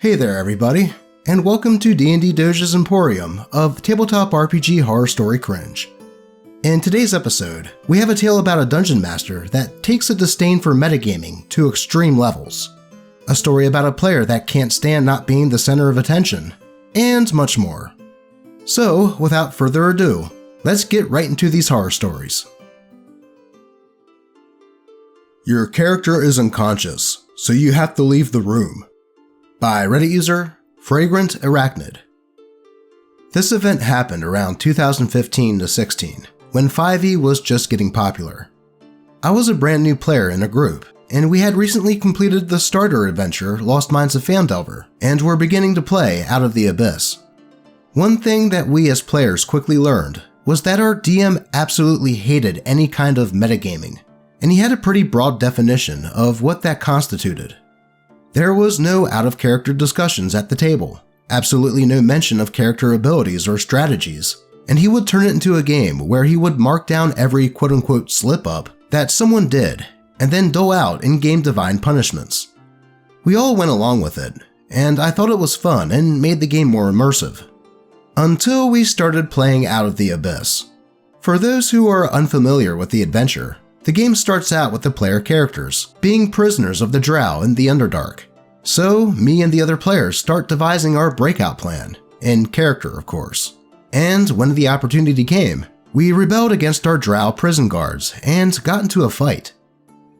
Hey there everybody, and welcome to D&D Doge's Emporium of tabletop RPG horror story cringe. In today's episode, we have a tale about a dungeon master that takes a disdain for metagaming to extreme levels, a story about a player that can't stand not being the center of attention, and much more. So, without further ado, let's get right into these horror stories. Your character is unconscious, so you have to leave the room. By Reddit user, Fragrant Arachnid. This event happened around 2015 to 16, when 5e was just getting popular. I was a brand new player in a group, and we had recently completed the starter adventure Lost Mines of Phandelver, and were beginning to play Out of the Abyss. One thing that we as players quickly learned was that our DM absolutely hated any kind of metagaming, and he had a pretty broad definition of what that constituted. There was no out-of-character discussions at the table, absolutely no mention of character abilities or strategies, and he would turn it into a game where he would mark down every quote-unquote slip-up that someone did, and then dole out in-game divine punishments. We all went along with it, and I thought it was fun and made the game more immersive. Until we started playing Out of the Abyss. For those who are unfamiliar with the adventure, the game starts out with the player characters being prisoners of the Drow in the Underdark. So, me and the other players start devising our breakout plan, in character of course. And when the opportunity came, we rebelled against our Drow prison guards and got into a fight.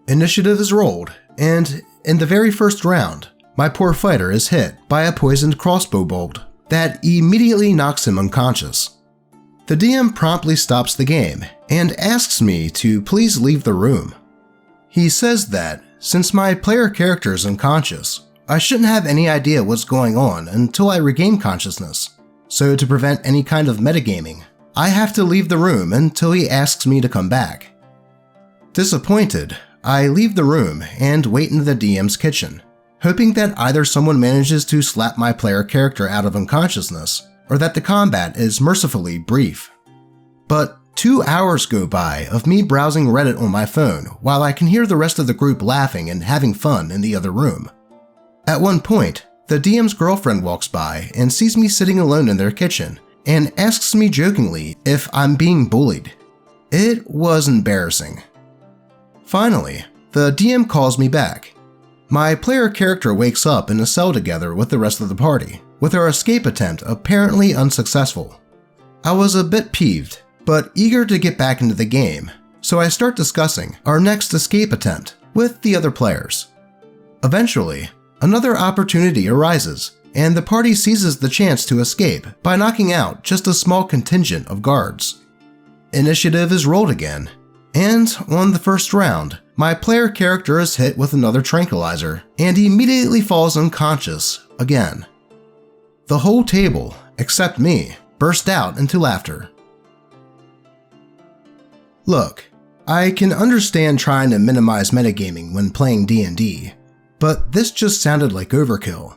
Initiative is rolled, and in the very first round, my poor fighter is hit by a poisoned crossbow bolt that immediately knocks him unconscious. The DM promptly stops the game and asks me to please leave the room. He says that, since my player character is unconscious, I shouldn't have any idea what's going on until I regain consciousness. So to prevent any kind of metagaming, I have to leave the room until he asks me to come back. Disappointed, I leave the room and wait in the DM's kitchen, hoping that either someone manages to slap my player character out of unconsciousness, or that the combat is mercifully brief. But 2 hours go by of me browsing Reddit on my phone while I can hear the rest of the group laughing and having fun in the other room. At one point, the DM's girlfriend walks by and sees me sitting alone in their kitchen and asks me jokingly if I'm being bullied. It was embarrassing. Finally, the DM calls me back. My player character wakes up in a cell together with the rest of the party, with our escape attempt apparently unsuccessful. I was a bit peeved, but eager to get back into the game, so I start discussing our next escape attempt with the other players. Eventually, another opportunity arises, and the party seizes the chance to escape by knocking out just a small contingent of guards. Initiative is rolled again, and on the first round, my player character is hit with another tranquilizer and immediately falls unconscious again. The whole table, except me, burst out into laughter. Look, I can understand trying to minimize metagaming when playing D&D, but this just sounded like overkill.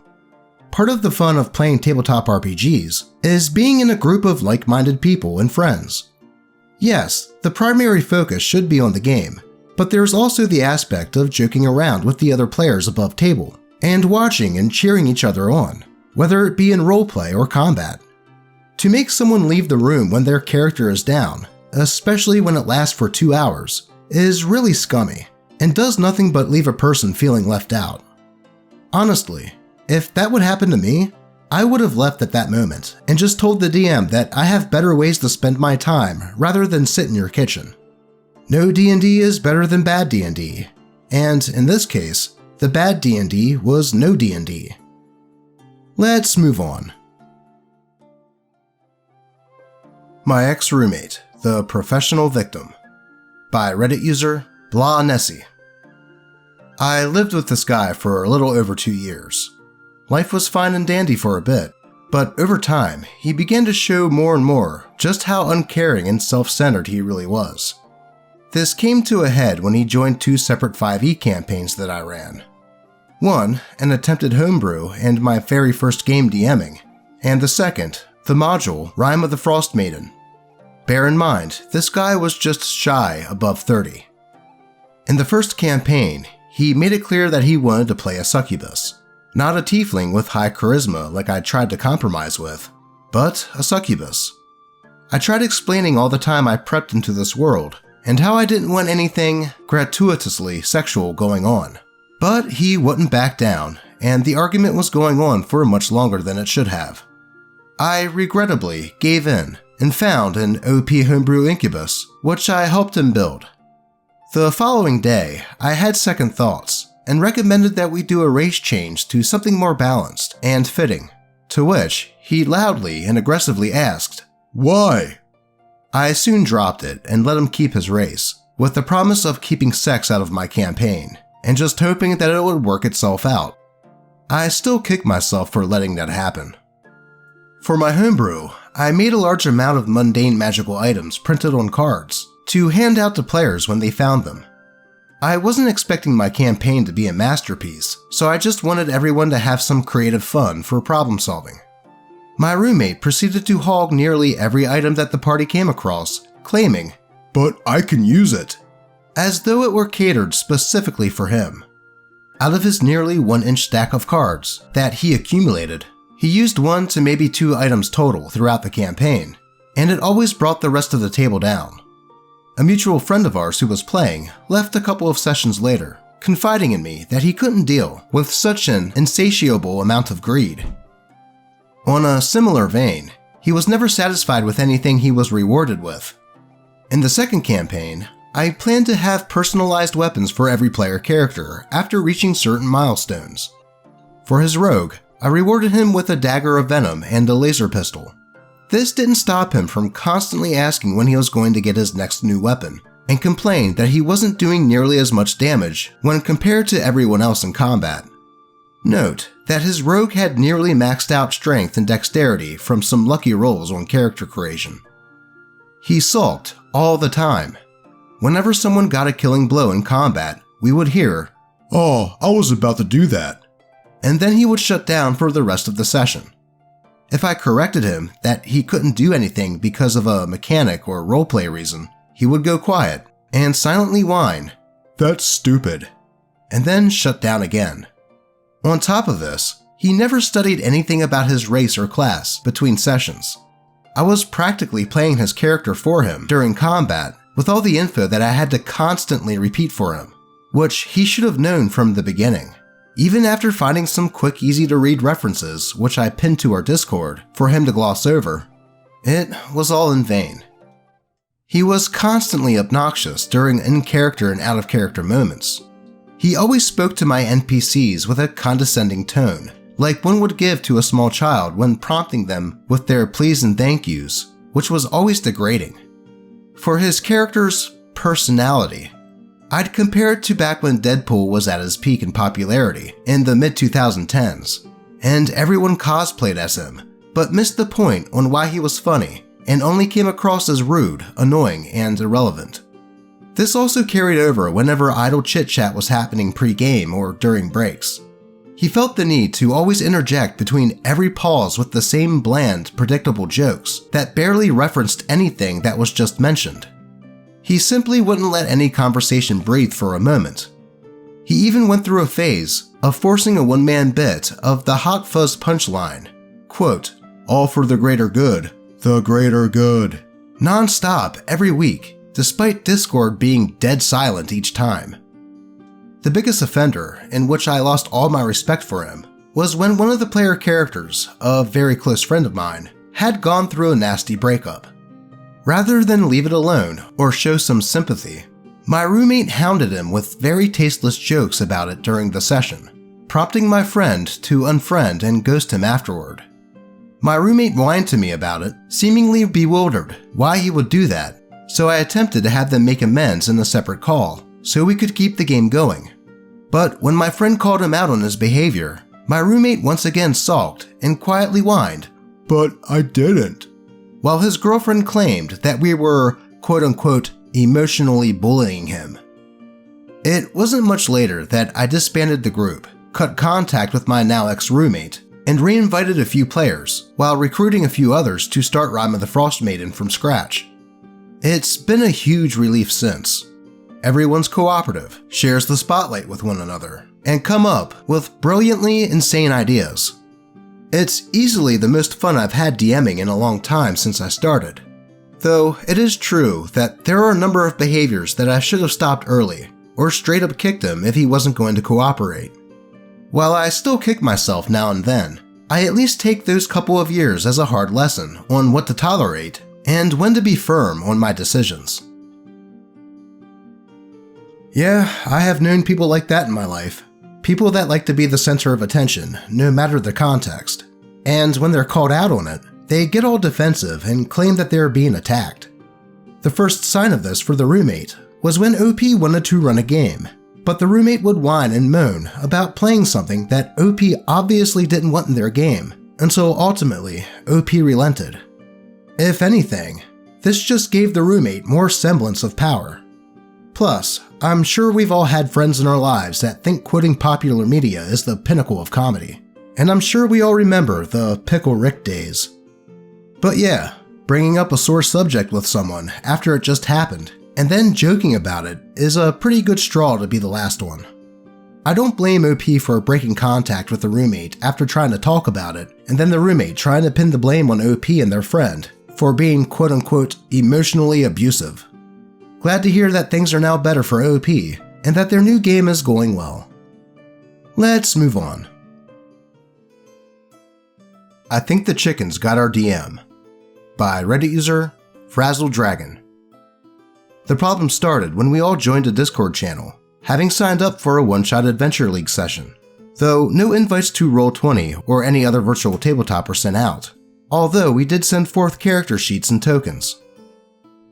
Part of the fun of playing tabletop RPGs is being in a group of like-minded people and friends. Yes, the primary focus should be on the game, but there's also the aspect of joking around with the other players above table, and watching and cheering each other on, whether it be in roleplay or combat. To make someone leave the room when their character is down, especially when it lasts for 2 hours, is really scummy, and does nothing but leave a person feeling left out. Honestly, if that would happen to me, I would have left at that moment and just told the DM that I have better ways to spend my time rather than sit in your kitchen. No D&D is better than bad D&D, and in this case, the bad D&D was no D&D. Let's move on. My ex-roommate, the professional victim. By Reddit user, Blah Nessie. I lived with this guy for a little over 2 years. Life was fine and dandy for a bit, but over time, he began to show more and more just how uncaring and self-centered he really was. This came to a head when he joined 2 separate 5e campaigns that I ran. One, an attempted homebrew and my very first game DMing, and the second, the module Rime of the Frost Maiden. Bear in mind, this guy was just shy above 30. In the first campaign, he made it clear that he wanted to play a succubus, Not a tiefling with high charisma like I tried to compromise with, but a succubus. I tried explaining all the time I prepped into this world, and how I didn't want anything gratuitously sexual going on. But he wouldn't back down, and the argument was going on for much longer than it should have. I regrettably gave in and found an OP homebrew incubus, which I helped him build. The following day, I had second thoughts and recommended that we do a race change to something more balanced and fitting, to which he loudly and aggressively asked, "Why?" I soon dropped it and let him keep his race, with the promise of keeping sex out of my campaign, and just hoping that it would work itself out. I still kick myself for letting that happen. For my homebrew, I made a large amount of mundane magical items printed on cards to hand out to players when they found them. I wasn't expecting my campaign to be a masterpiece, so I just wanted everyone to have some creative fun for problem solving. My roommate proceeded to hog nearly every item that the party came across, claiming, "But I can use it," as though it were catered specifically for him. Out of his nearly 1-inch stack of cards that he accumulated, he used 1 to maybe 2 items total throughout the campaign, and it always brought the rest of the table down. A mutual friend of ours who was playing left a couple of sessions later, confiding in me that he couldn't deal with such an insatiable amount of greed. On a similar vein, he was never satisfied with anything he was rewarded with. In the second campaign, I planned to have personalized weapons for every player character after reaching certain milestones. For his rogue, I rewarded him with a dagger of venom and a laser pistol. This didn't stop him from constantly asking when he was going to get his next new weapon, and complained that he wasn't doing nearly as much damage when compared to everyone else in combat. Note that his rogue had nearly maxed out strength and dexterity from some lucky rolls on character creation. He sulked all the time. Whenever someone got a killing blow in combat, we would hear, "Oh, I was about to do that," and then he would shut down for the rest of the session. If I corrected him that he couldn't do anything because of a mechanic or roleplay reason, he would go quiet and silently whine, "That's stupid," and then shut down again. On top of this, he never studied anything about his race or class between sessions. I was practically playing his character for him during combat with all the info that I had to constantly repeat for him, which he should have known from the beginning. Even after finding some quick, easy-to-read references, which I pinned to our Discord for him to gloss over, it was all in vain. He was constantly obnoxious during in-character and out-of-character moments. He always spoke to my NPCs with a condescending tone, like one would give to a small child when prompting them with their please and thank yous, which was always degrading. For his character's personality, I'd compare it to back when Deadpool was at his peak in popularity in the mid-2010s, and everyone cosplayed as him, but missed the point on why he was funny and only came across as rude, annoying, and irrelevant. This also carried over whenever idle chit-chat was happening pre-game or during breaks. He felt the need to always interject between every pause with the same bland, predictable jokes that barely referenced anything that was just mentioned. He simply wouldn't let any conversation breathe for a moment. He even went through a phase of forcing a one-man bit of the Hot Fuzz punchline, quote, "All for the greater good, non-stop every week, despite Discord being dead silent each time. The biggest offender, in which I lost all my respect for him, was when one of the player characters, a very close friend of mine, had gone through a nasty breakup. Rather than leave it alone or show some sympathy, my roommate hounded him with very tasteless jokes about it during the session, prompting my friend to unfriend and ghost him afterward. My roommate whined to me about it, seemingly bewildered why he would do that, so I attempted to have them make amends in a separate call so we could keep the game going. But when my friend called him out on his behavior, my roommate once again sulked and quietly whined, "But I didn't," while his girlfriend claimed that we were, quote-unquote, emotionally bullying him. It wasn't much later that I disbanded the group, cut contact with my now ex-roommate, and re-invited a few players, while recruiting a few others to start Rime of the Frost Maiden from scratch. It's been a huge relief since. Everyone's cooperative, shares the spotlight with one another, and come up with brilliantly insane ideas. It's easily the most fun I've had DMing in a long time since I started. Though it is true that there are a number of behaviors that I should have stopped early, or straight up kicked him if he wasn't going to cooperate. While I still kick myself now and then, I at least take those couple of years as a hard lesson on what to tolerate and when to be firm on my decisions. Yeah, I have known people like that in my life. People that like to be the center of attention, no matter the context. And when they're called out on it, they get all defensive and claim that they're being attacked. The first sign of this for the roommate was when OP wanted to run a game, but the roommate would whine and moan about playing something that OP obviously didn't want in their game, until ultimately OP relented. If anything, this just gave the roommate more semblance of power. Plus, I'm sure we've all had friends in our lives that think quoting popular media is the pinnacle of comedy, and I'm sure we all remember the Pickle Rick days. But yeah, bringing up a sore subject with someone after it just happened, and then joking about it, is a pretty good straw to be the last one. I don't blame OP for breaking contact with the roommate after trying to talk about it, and then the roommate trying to pin the blame on OP and their friend for being quote-unquote emotionally abusive. Glad to hear that things are now better for OP, and that their new game is going well. Let's move on. I Think the Chickens Got Our DM by Reddit user Frazzled Dragon. The problem started when we all joined a Discord channel, having signed up for a one-shot Adventure League session, though no invites to Roll20 or any other virtual tabletop were sent out, although we did send forth character sheets and tokens.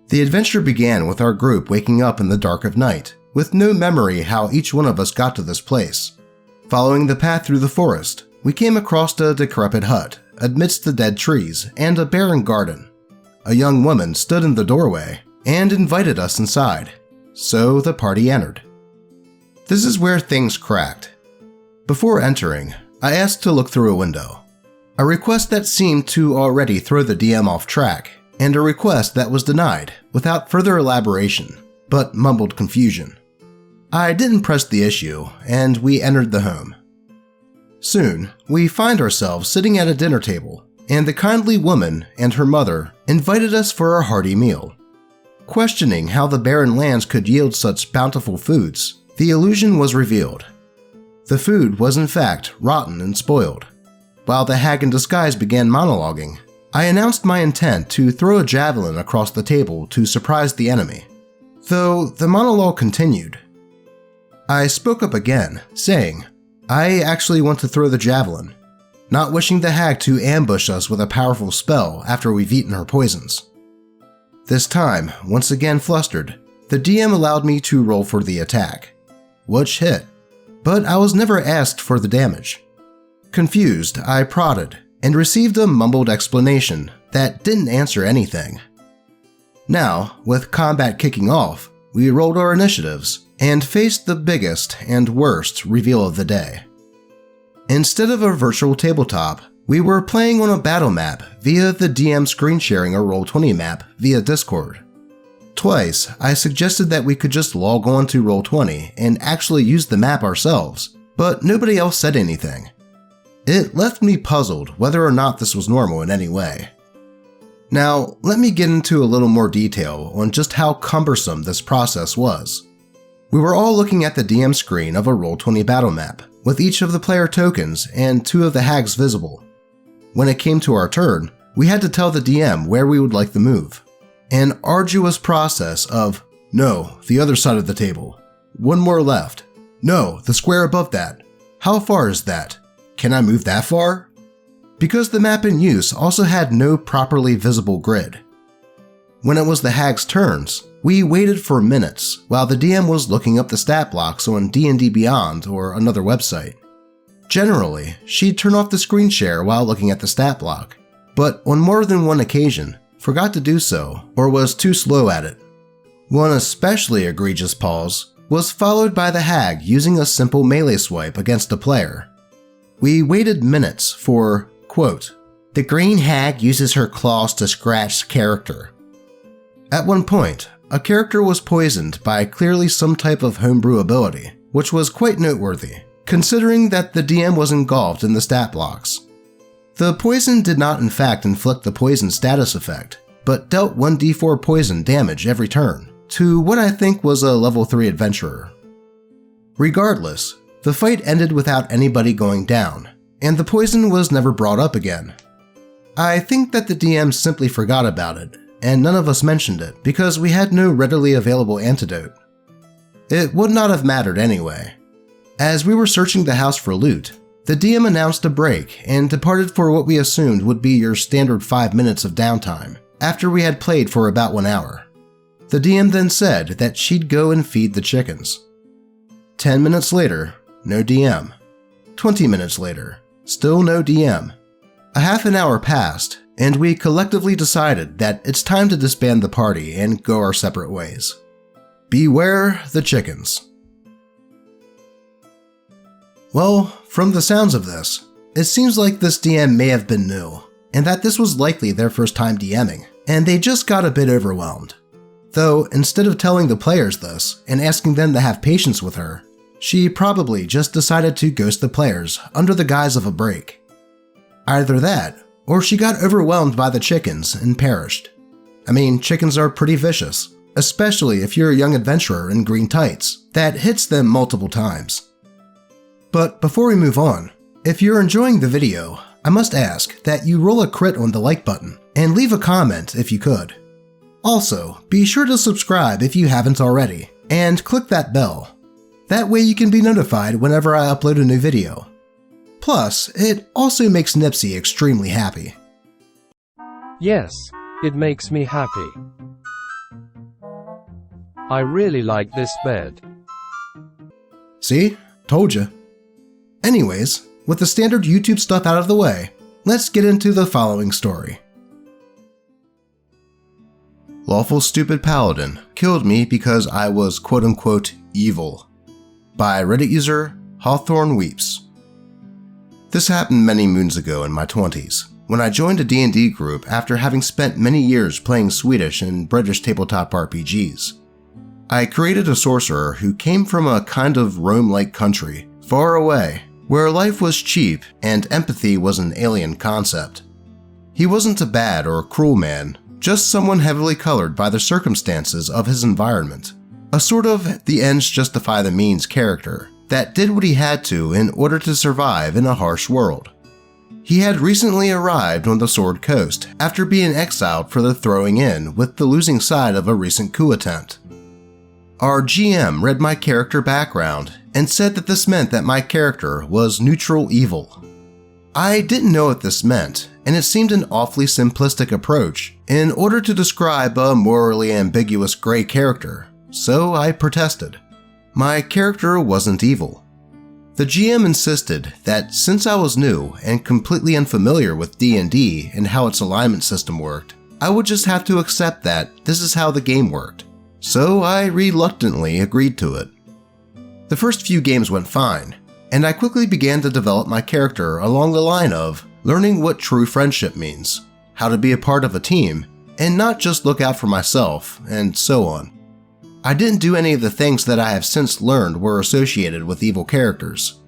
The adventure began with our group waking up in the dark of night, with no memory how each one of us got to this place. Following the path through the forest, we came across a decrepit hut amidst the dead trees and a barren garden. A young woman stood in the doorway and invited us inside, so the party entered. This is where things cracked. Before entering, I asked to look through a window, a request that seemed to already throw the DM off track, and a request that was denied without further elaboration, but mumbled confusion. I didn't press the issue, and we entered the home. Soon, we find ourselves sitting at a dinner table, and the kindly woman and her mother invited us for a hearty meal. Questioning how the barren lands could yield such bountiful foods, the illusion was revealed. The food was in fact rotten and spoiled. While the hag in disguise began monologuing, I announced my intent to throw a javelin across the table to surprise the enemy, though the monologue continued. I spoke up again, saying, I actually want to throw the javelin, not wishing the hag to ambush us with a powerful spell after we've eaten her poisons. This time, once again flustered, the DM allowed me to roll for the attack, which hit, but I was never asked for the damage. Confused, I prodded, and received a mumbled explanation that didn't answer anything. Now, with combat kicking off, we rolled our initiatives and faced the biggest and worst reveal of the day. Instead of a virtual tabletop, we were playing on a battle map via the DM screen sharing a Roll20 map via Discord. Twice, I suggested that we could just log on to Roll20 and actually use the map ourselves, but nobody else said anything. It left me puzzled whether or not this was normal in any way. Now, let me get into a little more detail on just how cumbersome this process was. We were all looking at the DM screen of a Roll20 battle map, with each of the player tokens and 2 of the hags visible. When it came to our turn, we had to tell the DM where we would like the move. An arduous process of, no, the other side of the table. 1 more left. No, the square above that. How far is that? Can I move that far? Because the map in use also had no properly visible grid. When it was the hag's turns, we waited for minutes while the DM was looking up the stat blocks on D&D Beyond or another website. Generally, she'd turn off the screen share while looking at the stat block, but on more than one occasion, forgot to do so or was too slow at it. One especially egregious pause was followed by the hag using a simple melee swipe against a player. We waited minutes for, quote, the green hag uses her claws to scratch character. At one point, a character was poisoned by clearly some type of homebrew ability, which was quite noteworthy, considering that the DM was engulfed in the stat blocks. The poison did not in fact inflict the poison status effect, but dealt 1d4 poison damage every turn, to what I think was a level 3 adventurer. Regardless, the fight ended without anybody going down, and the poison was never brought up again. I think that the DM simply forgot about it, and none of us mentioned it because we had no readily available antidote. It would not have mattered anyway. As we were searching the house for loot, the DM announced a break and departed for what we assumed would be your standard 5 minutes of downtime, after we had played for about 1 hour. The DM then said that she'd go and feed the chickens. 10 minutes later, no DM. 20 minutes later, still no DM. A half an hour passed, and we collectively decided that it's time to disband the party and go our separate ways. Beware the chickens. Well, from the sounds of this, it seems like this DM may have been new, and that this was likely their first time DMing, and they just got a bit overwhelmed. Though, instead of telling the players this and asking them to have patience with her, she probably just decided to ghost the players under the guise of a break. Either that, or she got overwhelmed by the chickens and perished. I mean, chickens are pretty vicious, especially if you're a young adventurer in green tights that hits them multiple times. But before we move on, if you're enjoying the video, I must ask that you roll a crit on the like button and leave a comment if you could. Also, be sure to subscribe if you haven't already, and click that bell. That way you can be notified whenever I upload a new video. Plus, it also makes Nipsey extremely happy. Yes, it makes me happy. I really like this bed. See? Told ya. Anyways, with the standard YouTube stuff out of the way, let's get into the following story. Lawful Stupid Paladin killed me because I was quote-unquote evil. By Reddit user Hawthorne Weeps. This happened many moons ago in my 20s, when I joined a D&D group after having spent many years playing Swedish and British tabletop RPGs. I created a sorcerer who came from a kind of Rome-like country, far away, where life was cheap and empathy was an alien concept. He wasn't a bad or cruel man, just someone heavily colored by the circumstances of his environment. A sort of the ends justify the means character that did what he had to in order to survive in a harsh world. He had recently arrived on the Sword Coast after being exiled for the throwing in with the losing side of a recent coup attempt. Our GM read my character background and said that this meant that my character was neutral evil. I didn't know what this meant, and it seemed an awfully simplistic approach in order to describe a morally ambiguous gray character, so I protested. My character wasn't evil. The GM insisted that since I was new and completely unfamiliar with D&D and how its alignment system worked, I would just have to accept that this is how the game worked. So I reluctantly agreed to it. The first few games went fine, and I quickly began to develop my character along the line of learning what true friendship means, how to be a part of a team, and not just look out for myself, and so on. I didn't do any of the things that I have since learned were associated with evil characters.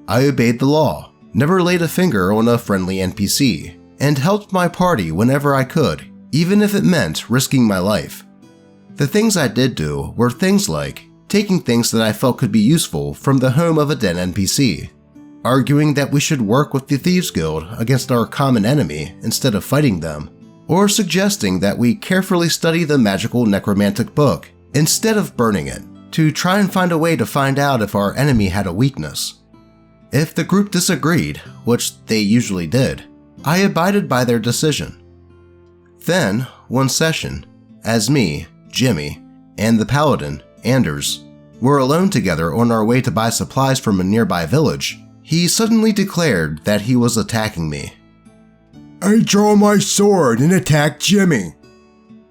I obeyed the law, never laid a finger on a friendly NPC, and helped my party whenever I could, even if it meant risking my life. The things I did do were things like taking things that I felt could be useful from the home of a dead NPC, arguing that we should work with the Thieves Guild against our common enemy instead of fighting them, or suggesting that we carefully study the magical necromantic book instead of burning it, to try and find a way to find out if our enemy had a weakness. If the group disagreed, which they usually did, I abided by their decision. Then, one session, as me, Jimmy, and the paladin, Anders, were alone together on our way to buy supplies from a nearby village, he suddenly declared that he was attacking me. I draw my sword and attack Jimmy.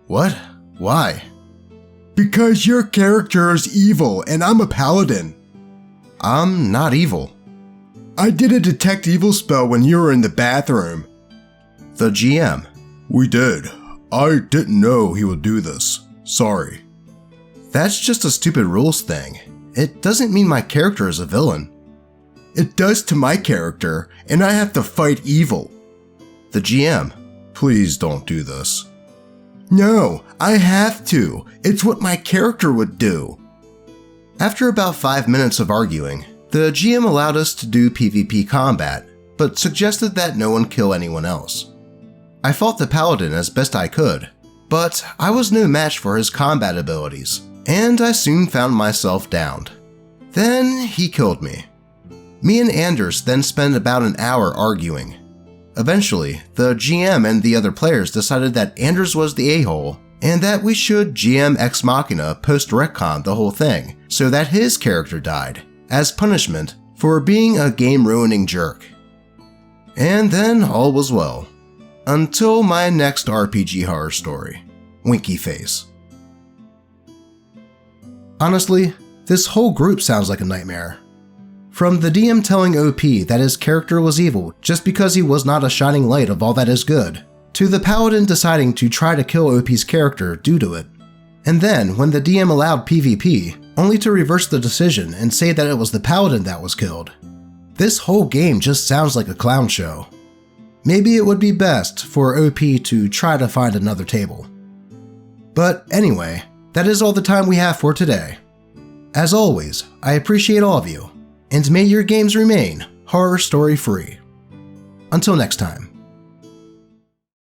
What? Why? Because your character is evil and I'm a paladin. I'm not evil. I did a detect evil spell when you were in the bathroom. The GM. We did. I didn't know he would do this. Sorry. That's just a stupid rules thing. It doesn't mean my character is a villain. It does to my character, and I have to fight evil. The GM. Please don't do this. No, I have to. It's what my character would do. After about 5 minutes of arguing, the GM allowed us to do PvP combat, but suggested that no one kill anyone else. I fought the paladin as best I could, but I was no match for his combat abilities, and I soon found myself downed. Then he killed me. Me and Anders then spent about an hour arguing. Eventually, the GM and the other players decided that Anders was the a-hole, and that we should GM Ex Machina post-retcon the whole thing so that his character died, as punishment for being a game-ruining jerk. And then all was well. Until my next RPG horror story, Winky Face. Honestly, this whole group sounds like a nightmare. From the DM telling OP that his character was evil just because he was not a shining light of all that is good, to the paladin deciding to try to kill OP's character due to it. And then, when the DM allowed PvP, only to reverse the decision and say that it was the paladin that was killed. This whole game just sounds like a clown show. Maybe it would be best for OP to try to find another table. But anyway, that is all the time we have for today. As always, I appreciate all of you, and may your games remain horror story free. Until next time.